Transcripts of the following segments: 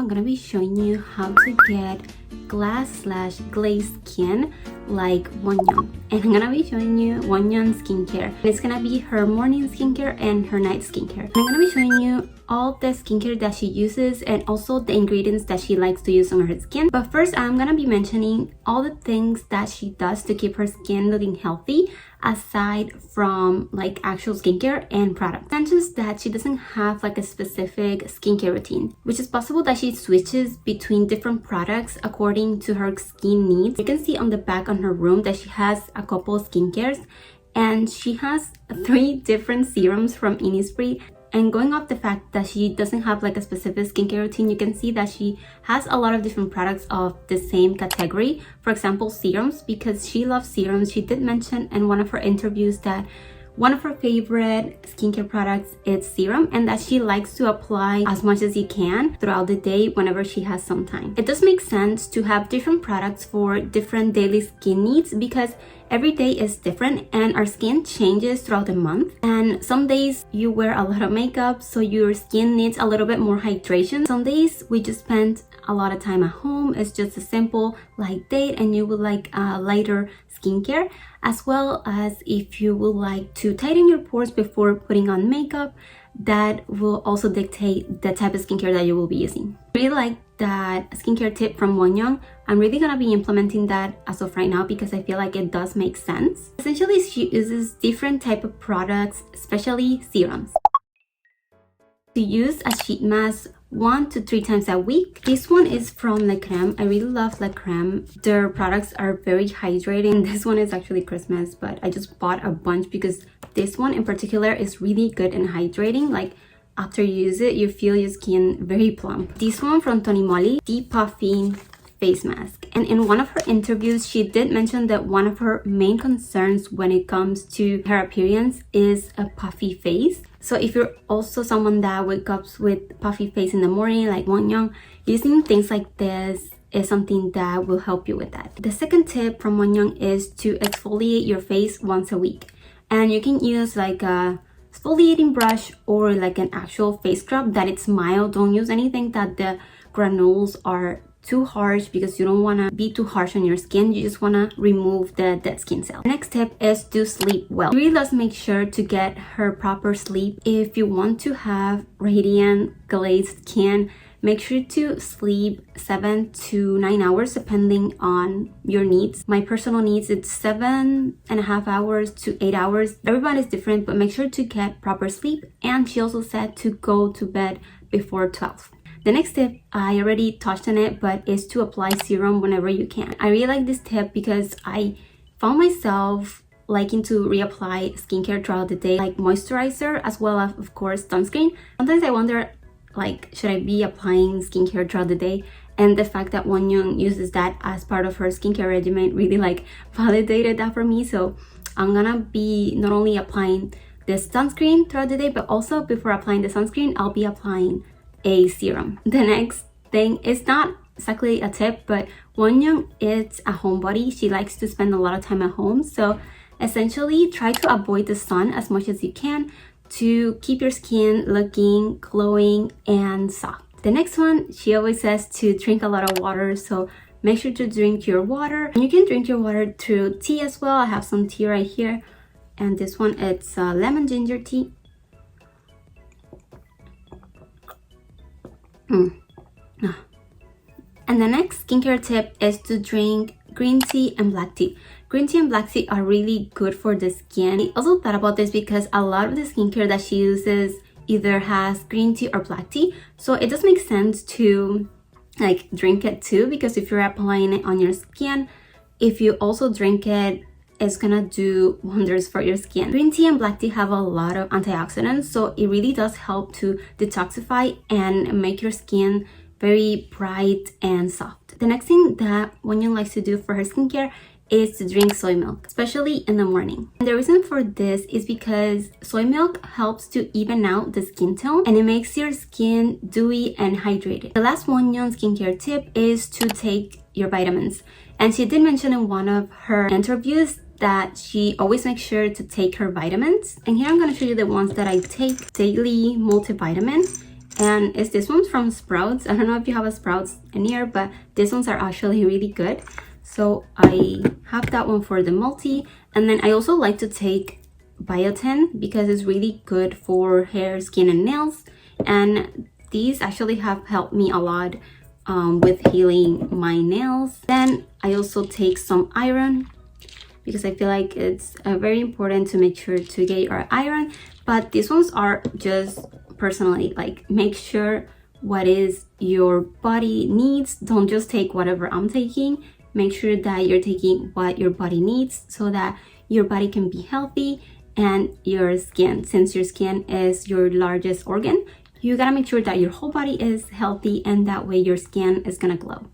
I'm gonna be showing you how to get glass/glazed skin like Wonyoung, and I'm gonna be showing you Wonyoung skincare. It's gonna be her morning skincare and her night skincare. I'm gonna be showing you all the skincare that she uses and also the ingredients that she likes to use on her skin. But first, I'm gonna be mentioning all the things that she does to keep her skin looking healthy aside from like actual skincare and products. It mentions that she doesn't have like a specific skincare routine, which is possible that she switches between different products according to her skin needs. You can see on the back on her room that she has a couple of skincares, and she has 3 different serums from Innisfree. And going off the fact that she doesn't have like a specific skincare routine, you can see that she has a lot of different products of the same category. For example, serums, because she loves serums. She did mention in one of her interviews that one of her favorite skincare products is serum, and that she likes to apply as much as you can throughout the day whenever she has some time. It does make sense to have different products for different daily skin needs because every day is different and our skin changes throughout the month. And some days you wear a lot of makeup, so your skin needs a little bit more hydration. Some days we just spend a lot of time at home. It's just a simple light day and you would like a lighter skincare, as well as if you would like to tighten your pores before putting on makeup. That will also dictate the type of skincare that you will be using. I really like that skincare tip from Wonyoung. I'm really gonna be implementing that as of right now because I feel like it does make sense. Essentially, she uses different type of products, especially serums, to use a sheet mask 1 to 3 times a week. This one is from La Creme. I really love La Creme. Their products are very hydrating. This one is actually Christmas, but I just bought a bunch because this one in particular is really good and hydrating. Like after you use it, you feel your skin very plump. This one from Tony Moly, Deep Puffing Face Mask. And in one of her interviews, she did mention that one of her main concerns when it comes to her appearance is a puffy face. So if you're also someone that wakes up with puffy face in the morning like Wonyoung, using things like this is something that will help you with that. The second tip from Wonyoung is to exfoliate your face once a week. And you can use like a exfoliating brush or like an actual face scrub that it's mild. Don't use anything that the granules are too harsh because you don't want to be too harsh on your skin. You just want to remove the dead skin cells. The next tip is to sleep well. She really does make sure to get her proper sleep. If you want to have radiant glazed skin, make sure to sleep 7 to 9 hours depending on your needs. My personal needs, it's 7.5 hours to 8 hours. Everybody's different, but make sure to get proper sleep. And she also said to go to bed before 12. The next tip, I already touched on it, but is to apply serum whenever you can. I really like this tip because I found myself liking to reapply skincare throughout the day, like moisturizer as well as, of course, sunscreen. Sometimes I wonder, like, should I be applying skincare throughout the day? And the fact that Wonyoung uses that as part of her skincare regimen really like validated that for me. So I'm gonna be not only applying this sunscreen throughout the day, but also before applying the sunscreen, I'll be applying a serum. The next thing is not exactly a tip, but Wonyoung is a homebody. She likes to spend a lot of time at home. So essentially try to avoid the sun as much as you can to keep your skin looking glowing and soft. The next one, she always says to drink a lot of water. So make sure to drink your water. And you can drink your water through tea as well. I have some tea right here. And this one, it's lemon ginger tea. And the next skincare tip is to drink green tea and black tea. Green tea and black tea are really good for the skin. I also thought about this because a lot of the skincare that she uses either has green tea or black tea. So it does make sense to like drink it too, because if you're applying it on your skin, if you also drink it, it's gonna do wonders for your skin. Green tea and black tea have a lot of antioxidants, so it really does help to detoxify and make your skin very bright and soft. The next thing that Wonyoung likes to do for her skincare is to drink soy milk, especially in the morning. And the reason for this is because soy milk helps to even out the skin tone and it makes your skin dewy and hydrated. The last Wonyoung skincare tip is to take your vitamins. And she did mention in one of her interviews that she always makes sure to take her vitamins. And here I'm going to show you the ones that I take. Daily multivitamin. and it's this one's from Sprouts. I don't know if you have a Sprouts in here, but these ones are actually really good. So I have that one for the multi, and then I also like to take biotin because it's really good for hair, skin, and nails, and these actually have helped me a lot with healing my nails. Then I also take some iron because I feel like it's very important to make sure to get your iron, but these ones are just personally, like, make sure what is your body needs. Don't just take whatever I'm taking. Make sure that you're taking what your body needs so that your body can be healthy, and your skin, since your skin is your largest organ, you gotta make sure that your whole body is healthy, and that way your skin is gonna glow.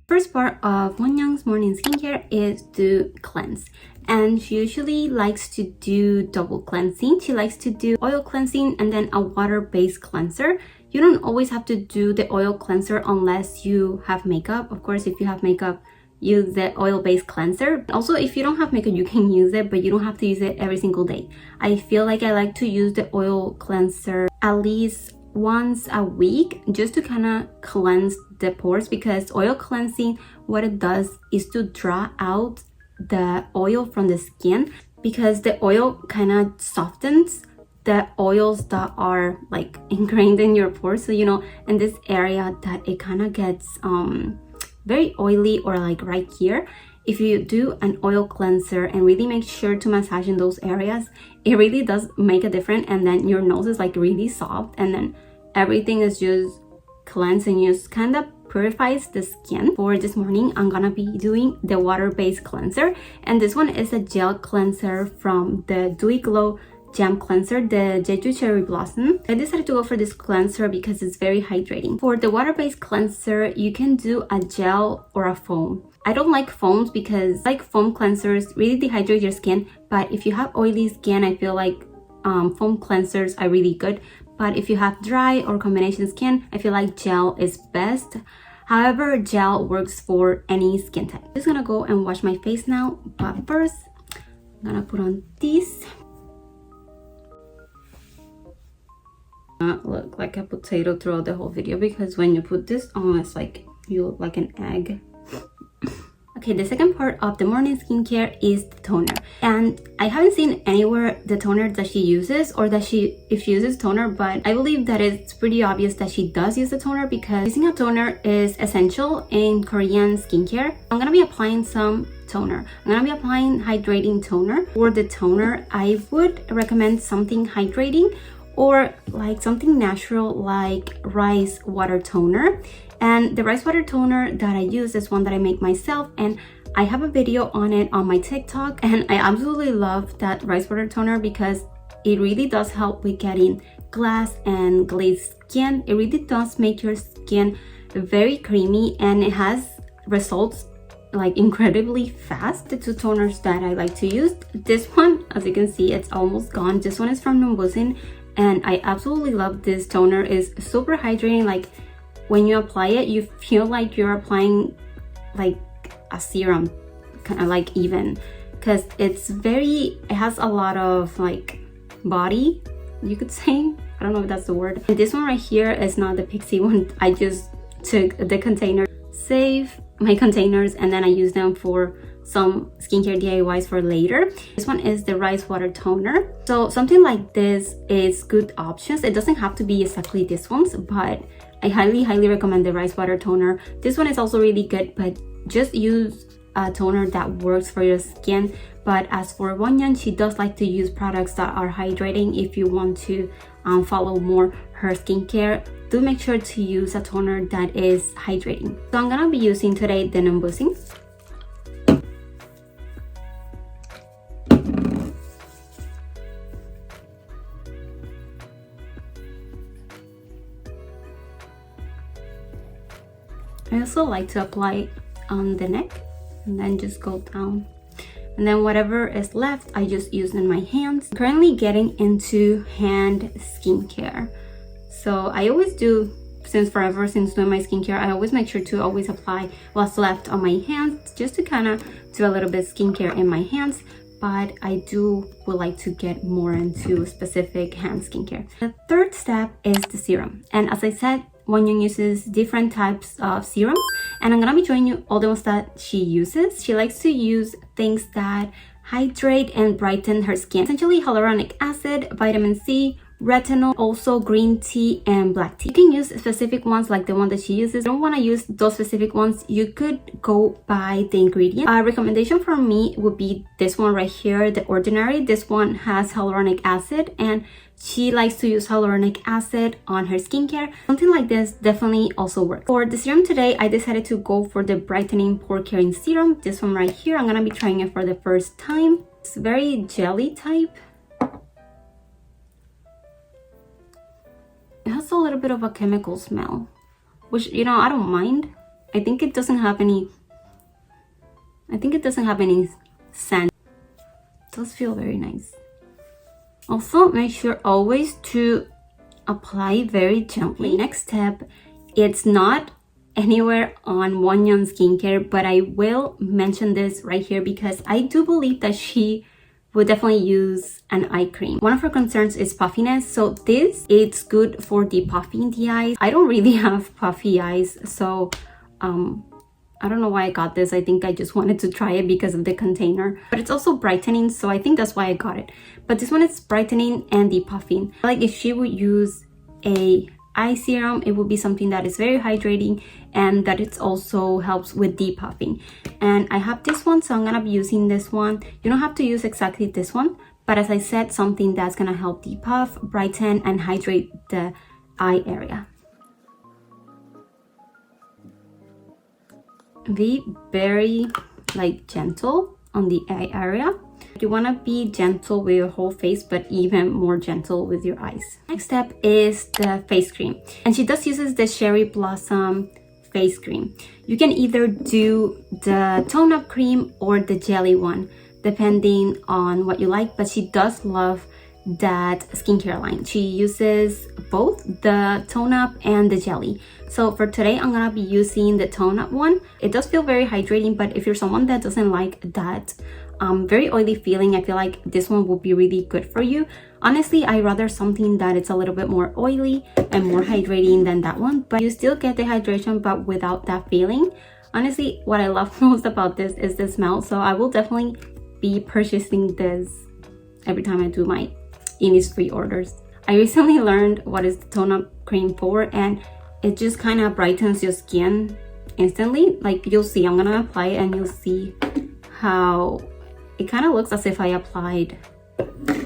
First part of Wonyoung's morning skincare is to cleanse, and she usually likes to do double cleansing. She likes to do oil cleansing and then a water-based cleanser. You don't always have to do the oil cleanser unless you have makeup. Of course, if you have makeup, use the oil-based cleanser. Also, if you don't have makeup, you can use it, but you don't have to use it every single day. I feel like I like to use the oil cleanser at least once a week, just to kind of cleanse the pores, because oil cleansing, what it does is to draw out the oil from the skin, because the oil kind of softens the oils that are like ingrained in your pores. So, you know, in this area that it kind of gets very oily, or like right here, if you do an oil cleanser and really make sure to massage in those areas, it really does make a difference, and then your nose is like really soft, and then everything is just cleansed and just kind of purifies the skin. For this morning, I'm gonna be doing the water-based cleanser, and this one is a gel cleanser from the Dewy Glow Gem Cleanser, the Jeju Cherry Blossom. I decided to go for this cleanser because it's very hydrating. For the water-based cleanser, you can do a gel or a foam. I don't like foams because like foam cleansers really dehydrate your skin, but if you have oily skin, I feel like foam cleansers are really good. But if you have dry or combination skin, I feel like gel is best. However, gel works for any skin type. I'm just gonna go and wash my face now, but first I'm gonna put on this. Look like a potato throughout the whole video, because when you put this on, it's like you look like an egg. Okay, the second part of the morning skincare is the toner, and I haven't seen anywhere the toner that she uses, or that if she uses toner, but I believe that it's pretty obvious that she does use a toner, because using a toner is essential in Korean skincare. I'm gonna be applying some toner. I'm gonna be applying hydrating toner. For the toner, I would recommend something hydrating, or like something natural like rice water toner. And the rice water toner that I use is one that I make myself, and I have a video on it on my TikTok, and I absolutely love that rice water toner because it really does help with getting glass and glazed skin. It really does make your skin very creamy, and it has results like incredibly fast. The two toners that I like to use, this one, as you can see, it's almost gone. This one is from bussine, and I absolutely love this toner. It's super hydrating. Like when you apply it, you feel like you're applying like a serum, kind of like even, because it has a lot of like body, you could say. I don't know if that's the word. And this one right here is not the Pixie one. I just took the container, save my containers, and then I use them for some skincare DIYs for later. This one is the rice water toner. So something like this is good options. It doesn't have to be exactly this one's, but I highly recommend the rice water toner. This one is also really good, but just use a toner that works for your skin. But as for Wonyoung, she does like to use products that are hydrating. If you want to follow more her skincare, do make sure to use a toner that is hydrating. So I'm gonna be using today the non-bussing. I also like to apply on the neck and then just go down. And then whatever is left, I just use in my hands. I'm currently getting into hand skincare. So I always do, since doing my skincare, I always make sure to always apply what's left on my hands, just to kind of do a little bit skincare in my hands. but I would like to get more into specific hand skincare. The third step is the serum. And as I said, Wonyoung uses different types of serums, and I'm gonna be showing you all the ones that she uses. She likes to use things that hydrate and brighten her skin. Essentially hyaluronic acid, vitamin C, retinol, also green tea and black tea. You can use specific ones like the one that she uses. If you don't want to use those specific ones, you could go by the ingredients. A recommendation for me would be this one right here, the Ordinary. This one has hyaluronic acid, and she likes to use hyaluronic acid on her skincare. Something like this definitely also works. For the serum today, I decided to go for the Brightening Pore Caring Serum. This one right here, I'm gonna be trying it for the first time. It's very jelly type. It has a little bit of a chemical smell, which, you know, I don't mind. I think it doesn't have any scent. It does feel very nice. Also, make sure always to apply very gently. Next step, it's not anywhere on Wonyoung Skincare, but I will mention this right here because I do believe that she would definitely use an eye cream. One of her concerns is puffiness, so it's good for depuffing the eyes. I don't really have puffy eyes, so I don't know why I got this. I think I just wanted to try it because of the container, but it's also brightening, so I think that's why I got it. But this one is brightening and depuffing. Like if she would use a eye serum, it would be something that is very hydrating and that it also helps with depuffing. And I have this one, so I'm gonna be using this one. You don't have to use exactly this one, but as I said, something that's gonna help depuff, brighten, and hydrate the eye area. Be very gentle on the eye area. You want to be gentle with your whole face, but even more gentle with your eyes. Next step is the face cream, and she does uses the Cherry Blossom face cream. You can either do the tone up cream or the jelly one, depending on what you like, but she does love that skincare line. She uses both the tone up and the jelly. So for today, I'm gonna be using the tone up one. It does feel very hydrating, but if you're someone that doesn't like that very oily feeling, I feel like this one would be really good for you. Honestly, I rather something that it's a little bit more oily and more hydrating than that one, but you still get the hydration but without that feeling. Honestly, what I love most about this is the smell, so I will definitely be purchasing this every time I do my Innisfree orders. I recently learned what is the tone up cream for, and it just kind of brightens your skin instantly. Like you'll see, I'm gonna apply it and you'll see how it kind of looks as if I applied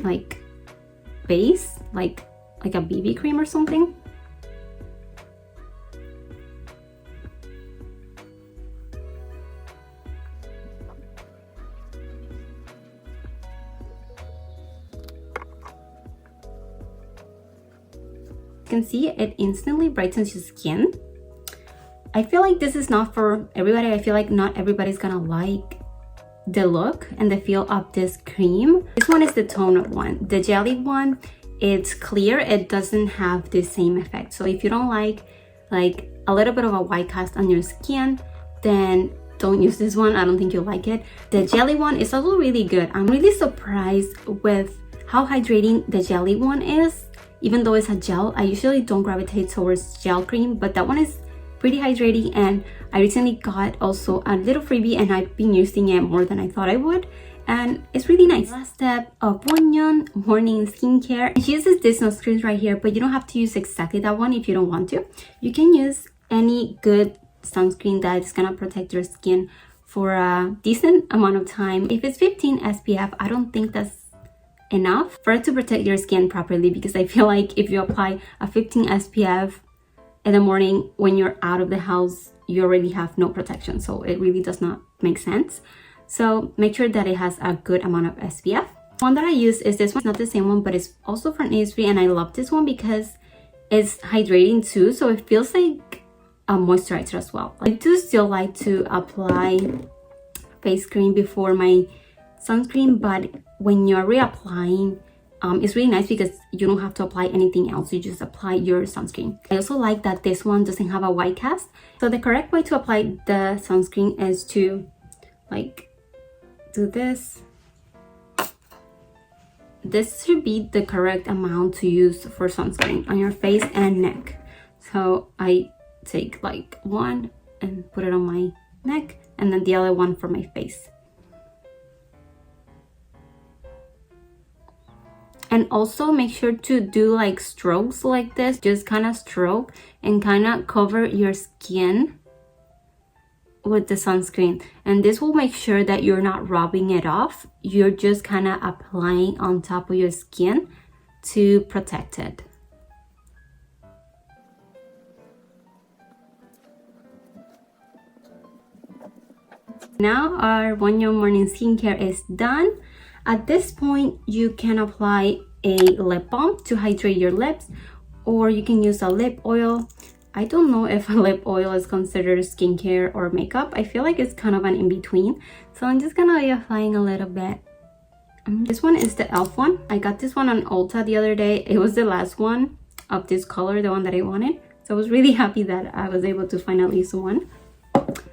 like base, like a BB cream or something. You can see it instantly brightens your skin. I feel like this is not for everybody. I feel like not everybody's gonna like the look and the feel of this cream. This one is the tone up one. The jelly one, it's clear. It doesn't have the same effect. So if you don't like a little bit of a white cast on your skin, then don't use this one. I don't think you'll like it. The jelly one is also really good. I'm really surprised with how hydrating the jelly one is. Even though it's a gel, I usually don't gravitate towards gel cream, but that one is pretty hydrating, and I recently got also a little freebie and I've been using it more than I thought I would, and it's really nice. Last step of Wonyoung morning skincare. She uses this sunscreen right here, but you don't have to use exactly that one if you don't want to. You can use any good sunscreen that is gonna protect your skin for a decent amount of time. If it's 15 SPF, I don't think that's enough for it to protect your skin properly, because I feel like if you apply a 15 SPF in the morning when you're out of the house, you already have no protection, so it really does not make sense. So make sure that it has a good amount of SPF. One that I use is this one. It's not the same one, but it's also from Innisfree, and I love this one because it's hydrating too, so it feels like a moisturizer as well. I do still like to apply face cream before my sunscreen, but when you're reapplying, it's really nice because you don't have to apply anything else. You just apply your sunscreen. I also like that this one doesn't have a white cast. So the correct way to apply the sunscreen is to do this this should be the correct amount to use for sunscreen on your face and neck. So I take like one and put it on my neck, and then the other one for my face. And also make sure to do like strokes like this, just kind of stroke and kind of cover your skin with the sunscreen. And this will make sure that you're not rubbing it off. You're just kind of applying on top of your skin to protect it. Now our Wonyoung morning skincare is done. At this point, you can apply a lip balm to hydrate your lips, or you can use a lip oil. I don't know if a lip oil is considered skincare or makeup. I feel like it's kind of an in-between. So I'm just gonna be applying a little bit. This one is the e.l.f. one. I got this one on Ulta the other day. It was the last one of this color, the one that I wanted. So I was really happy that I was able to find at least one.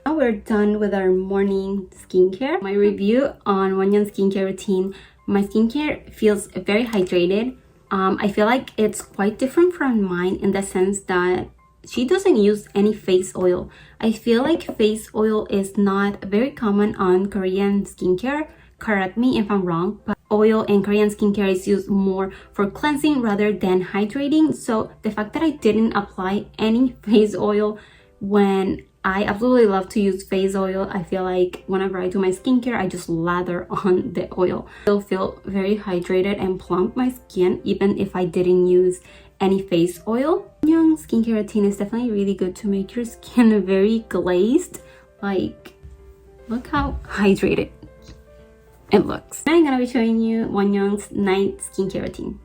Now we're done with our morning skincare. My review on Wonyoung Skincare Routine. My skincare feels very hydrated. I feel like it's quite different from mine in the sense that she doesn't use any face oil. I feel like face oil is not very common on Korean skincare. Correct me if I'm wrong, but oil in Korean skincare is used more for cleansing rather than hydrating. So the fact that I didn't apply any face oil when I absolutely love to use face oil. I feel like whenever I do my skincare, I just lather on the oil. I still feel very hydrated and plump my skin, even if I didn't use any face oil. Wonyoung Skincare Routine is definitely really good to make your skin very glazed. Like, look how hydrated it looks. I'm gonna be showing you Wonyoung's night skincare routine.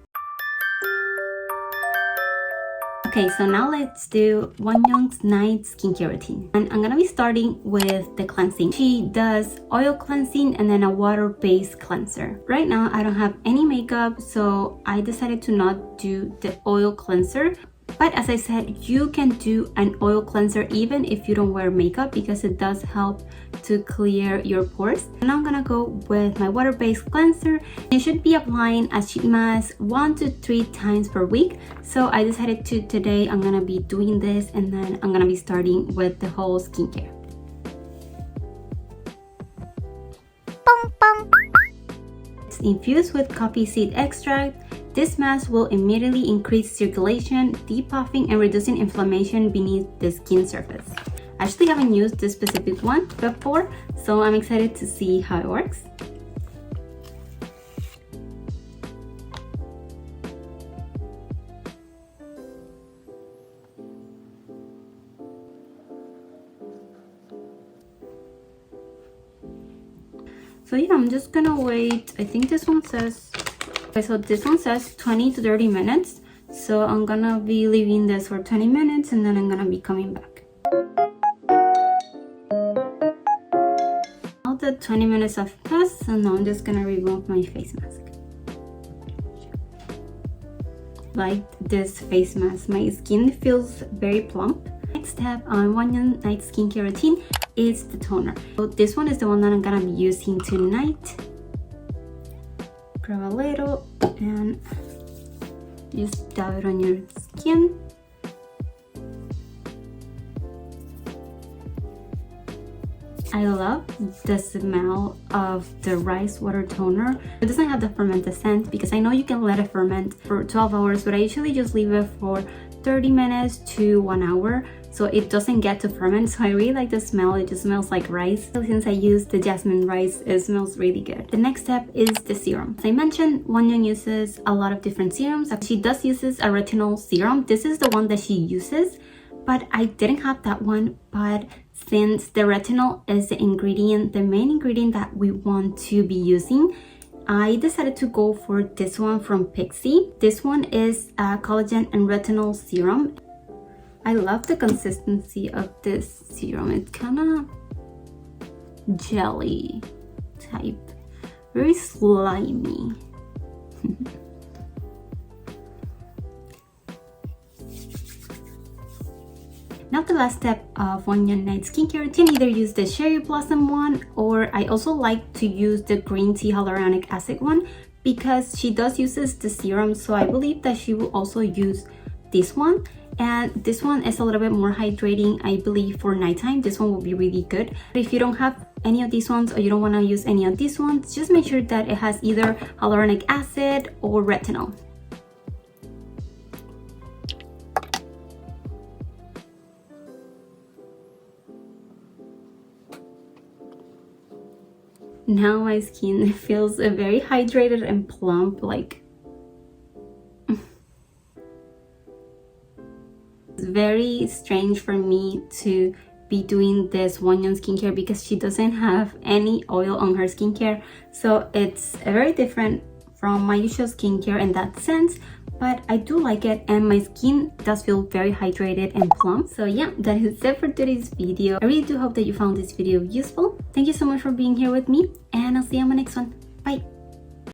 Okay, so now let's do Wonyoung's night skincare routine. And I'm gonna be starting with the cleansing. She does oil cleansing and then a water-based cleanser. Right now, I don't have any makeup, so I decided to not do the oil cleanser. But as I said, you can do an oil cleanser even if you don't wear makeup because it does help to clear your pores. And I'm gonna go with my water-based cleanser. You should be applying a sheet mask 1 to 3 times per week. So I decided to today I'm gonna be doing this, and then I'm gonna be starting with the whole skincare. It's infused with coffee seed extract. This mask will immediately increase circulation, depuffing, and reducing inflammation beneath the skin surface. I actually haven't used this specific one before, so I'm excited to see how it works. So yeah, I'm just gonna wait. I think this one says... Okay, so this one says 20 to 30 minutes. So I'm gonna be leaving this for 20 minutes and then I'm gonna be coming back. Now the 20 minutes have passed, so now I'm just gonna remove my face mask. Like this face mask, my skin feels very plump. Next step on Wonyoung night skincare routine is the toner. So this one is the one that I'm gonna be using tonight. Grab a little and just dab it on your skin. I love the smell of the rice water toner. It doesn't have the fermented scent because I know you can let it ferment for 12 hours, but I usually just leave it for 30 minutes to 1 hour so it doesn't get to ferment. So I really like the smell. It just smells like rice. So since I used the jasmine rice, it smells really good. The next step is the serum. As I mentioned, Wonyoung uses a lot of different serums. She does uses a retinol serum. This is the one that she uses, but I didn't have that one. But since the retinol is the ingredient, the main ingredient that we want to be using, I decided to go for this one from Pixie. This one is a collagen and retinol serum. I love the consistency of this serum. It's kind of jelly type, very slimy. Now the last step of Wonyoung night skincare routine, either use the cherry blossom one, or I also like to use the green tea hyaluronic acid one because she does uses the serum, so I believe that she will also use this one. And this one is a little bit more hydrating. I believe for nighttime this one will be really good. If you don't have any of these ones or you don't want to use any of these ones, just make sure that it has either hyaluronic acid or retinol. Now my skin feels very hydrated and plump, like it's very strange for me to be doing this WONYOUNG skincare because she doesn't have any oil on her skincare, so it's very different from my usual skincare in that sense, but I do like it and my skin does feel very hydrated and plump. So yeah, that is it for today's video. I really do hope that you found this video useful. Thank you so much for being here with me, and I'll see you on my next one. Bye!